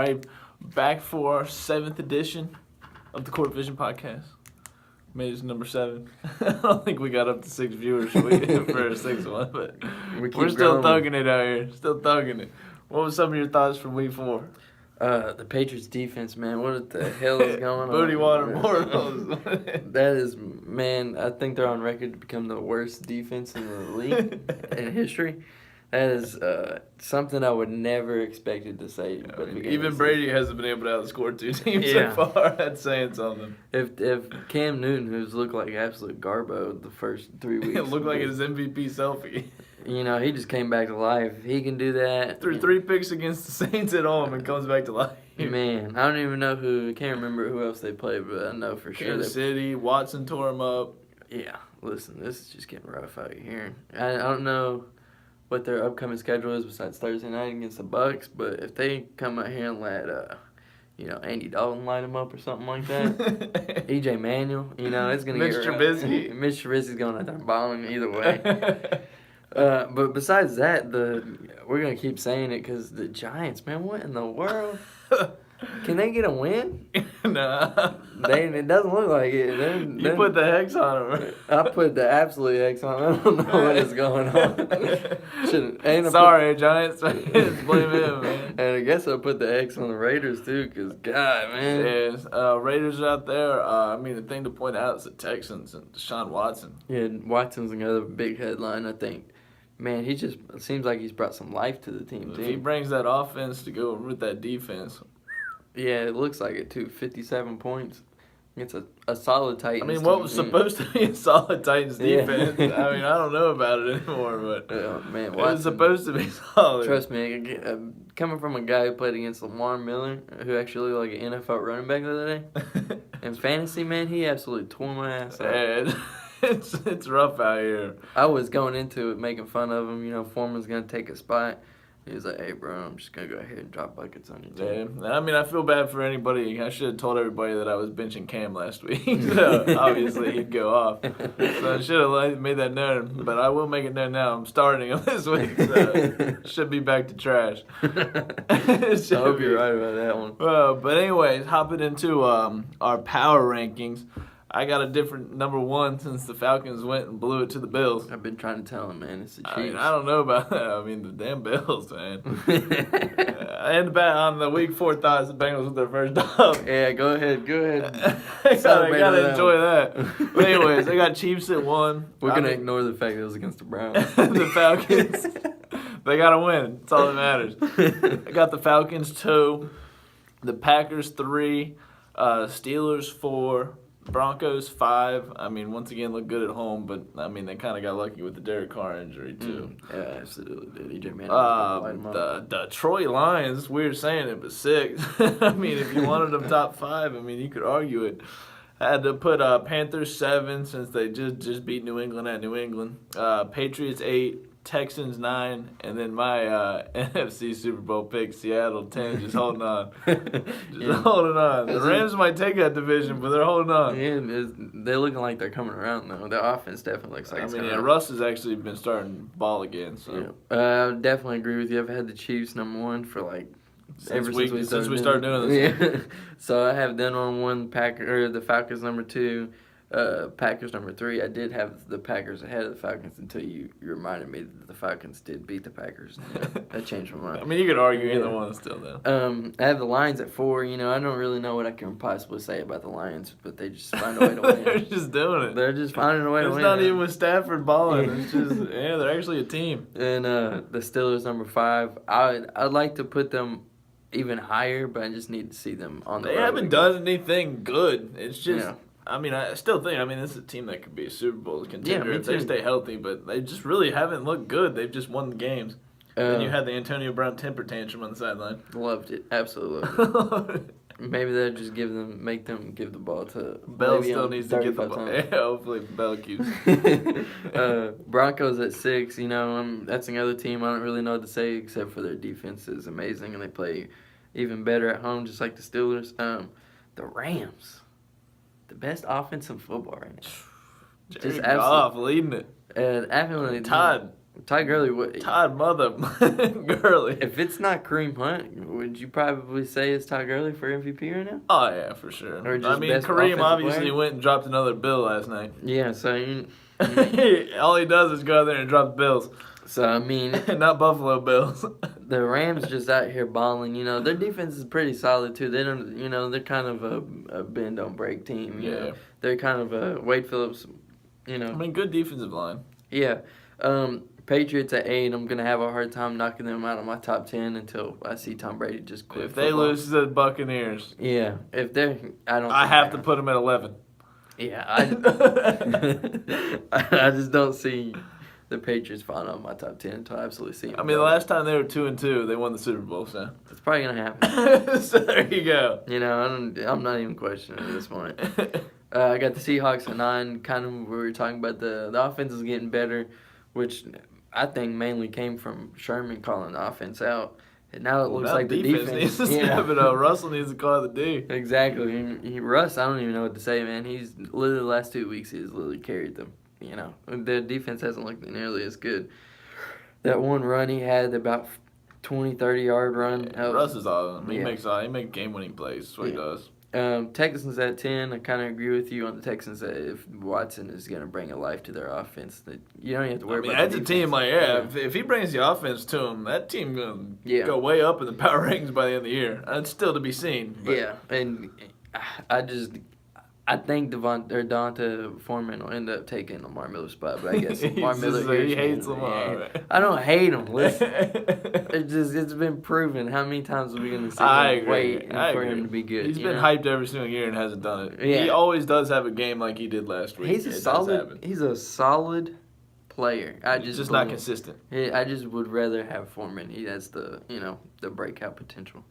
right, back for our 7th edition of the Court Vision podcast. Made it number 7. I don't think we got up to 6 viewers for a 6th one, but we're still thugging it out here. Still thugging it. What was some of your thoughts from week 4? The Patriots defense, man, what the hell is going on? Booty water mortals. That is, man, I think they're on record to become the worst defense in the league in history. That is something I would never expected to say. Even Brady hasn't been able to outscore 2 teams so far. That's saying something. If Cam Newton, who's looked like absolute garbo the first 3 weeks. It looked like his MVP selfie. You know, he just came back to life. He can do that. Threw 3 picks against the Saints at home and comes back to life. Man, I don't even know I can't remember who else they played, but I know for sure. Kansas City, Watson tore him up. Yeah, listen, this is just getting rough out here. I don't know what their upcoming schedule is besides Thursday night against the Bucks, but if they come out here and let Andy Dalton light him up or something like that, EJ Manuel, it's gonna Mitch get Trubisky. Mitch Trubisky's going out there balling either way. But besides that, we're gonna keep saying it because the Giants, man, what in the world? Can they get a win? Nah. It doesn't look like it. You put the hex on them. I put the absolute X on. I don't know what is going on. Sorry, Giants. Blame him, man. And I guess I put the X on the Raiders, too, because, God, man. Yes, Raiders out there. The thing to point out is the Texans and Deshaun Watson. Yeah, Watson's another big headline, I think. Man, he just seems like he's brought some life to the team, too. If he brings that offense to go with that defense. Yeah, it looks like it, too. 57 points. It's a solid Titans team. What was supposed to be a solid Titans defense? Yeah. I don't know about it anymore, but man, it was supposed to be solid. Trust me, coming from a guy who played against Lamar Miller, who actually looked like an NFL running back the other day, in fantasy, man, he absolutely tore my ass out. Yeah, it's rough out here. I was going into it making fun of him. Foreman's going to take a spot. He was like, hey, bro, I'm just going to go ahead and drop buckets on you, too. Yeah, I feel bad for anybody. I should have told everybody that I was benching Cam last week. So, obviously, he'd go off. So, I should have made that known. But I will make it known now. I'm starting him this week. So, should be back to trash. I hope you're right about that one. But anyways, hopping into our power rankings. I got a different number 1 since the Falcons went and blew it to the Bills. I've been trying to tell him, man. It's the Chiefs. I don't know about that. The damn Bills, man. And on the week 4 thoughts, the Bengals with their first dub. Yeah, go ahead. I gotta enjoy that. But anyways, I got Chiefs at 1. We're gonna ignore the fact that it was against the Browns. The Falcons. They gotta win. That's all that matters. I got the Falcons 2, the Packers 3, Steelers 4. Broncos 5. Once again, look good at home, but they kind of got lucky with the Derek Carr injury too. Yeah, absolutely. EJ Manuel. The Detroit Lions. Weird saying it, but 6. If you wanted them top 5, you could argue it. I had to put Panthers 7 since they just beat New England at New England. Patriots 8. Texans 9, and then my NFC Super Bowl pick, Seattle 10, just holding on. Holding on. The Rams might take that division, but they're holding on. Yeah, they're looking like they're coming around, though. Their offense definitely looks like it's coming around. Russ has actually been starting to ball again. So. Yeah. I definitely agree with you. I've had the Chiefs number 1 for since we started doing this. Yeah. So I have them on 1, the Falcons number 2. Packers number 3. I did have the Packers ahead of the Falcons until you reminded me that the Falcons did beat the Packers. That changed my mind. You could argue either one still, though. I have the Lions at 4. I don't really know what I can possibly say about the Lions, but they just find a way to win. They're just doing it. They're just finding a way to win. It's not even with Stafford balling. It's just, they're actually a team. And the Steelers number 5. I'd like to put them even higher, but I just need to see them on the road. They haven't done anything good. It's just... Yeah. I still think, this is a team that could be a Super Bowl contender if they stay healthy, but they just really haven't looked good. They've just won the games. Then you had the Antonio Brown temper tantrum on the sideline. Loved it. Absolutely loved it. Maybe they'll just make them give the ball to Bell. Still needs to get the ball. Yeah, hopefully Bell keeps. Broncos at 6. That's another team I don't really know what to say except for their defense is amazing and they play even better at home, just like the Steelers. The Rams. The best offense in football right now. Jared Goff leading it. Absolutely. Todd Todd Gurley, Todd Mother Gurley. if it's not Kareem Hunt, would you probably say it's Todd Gurley for MVP right now? Oh yeah, for sure. Or just I mean, best Kareem offensive obviously player? went and dropped another bill last night. Yeah, so All he does is go out there and drop bills, I mean, not Buffalo Bills. the Rams just out here balling. You know, their defense is pretty solid too. They don't, they're kind of a bend don't break team. You know, they're kind of a Wade Phillips. I mean, good defensive line. Yeah. Patriots at 8. I'm gonna have a hard time knocking them out of my top 10 until I see Tom Brady just quit. If they lose to the Buccaneers, yeah. If they're, I have to put them at 11. Yeah, I just don't see the Patriots falling out of my top 10 until I absolutely see them. I mean, the last time they were 2-2, they won the Super Bowl, so it's probably gonna happen. so there you go. I'm not even questioning at this point. I got the Seahawks at 9. Kind of, we were talking about the offense is getting better, which I think mainly came from Sherman calling the offense out. And now it looks like the defense needs to step it up. Russell needs to call the D. Exactly. Russ, I don't even know what to say, man. He's literally the last 2 weeks he's literally carried them. The defense hasn't looked nearly as good. That one run he had, about 20, 30-yard run. Russ is awesome. He makes game-winning plays. That's what he does. Texans at 10. I kind of agree with you on the Texans that if Watson is going to bring a life to their offense, that you don't have to worry about. That's a team like if he brings the offense to him, that team going to go way up in the power rankings by the end of the year. That's still to be seen. But. Yeah, and I think Donta Foreman will end up taking Lamar Miller's spot, but I guess Lamar Miller he hates Lamar. I don't hate him. Listen, it's been proven. How many times are we going to see him wait for him to be good? He's been hyped every single year and hasn't done it. Yeah. He always does have a game like he did last week. He's a solid player. Just not consistent. I just would rather have Foreman. He has the breakout potential.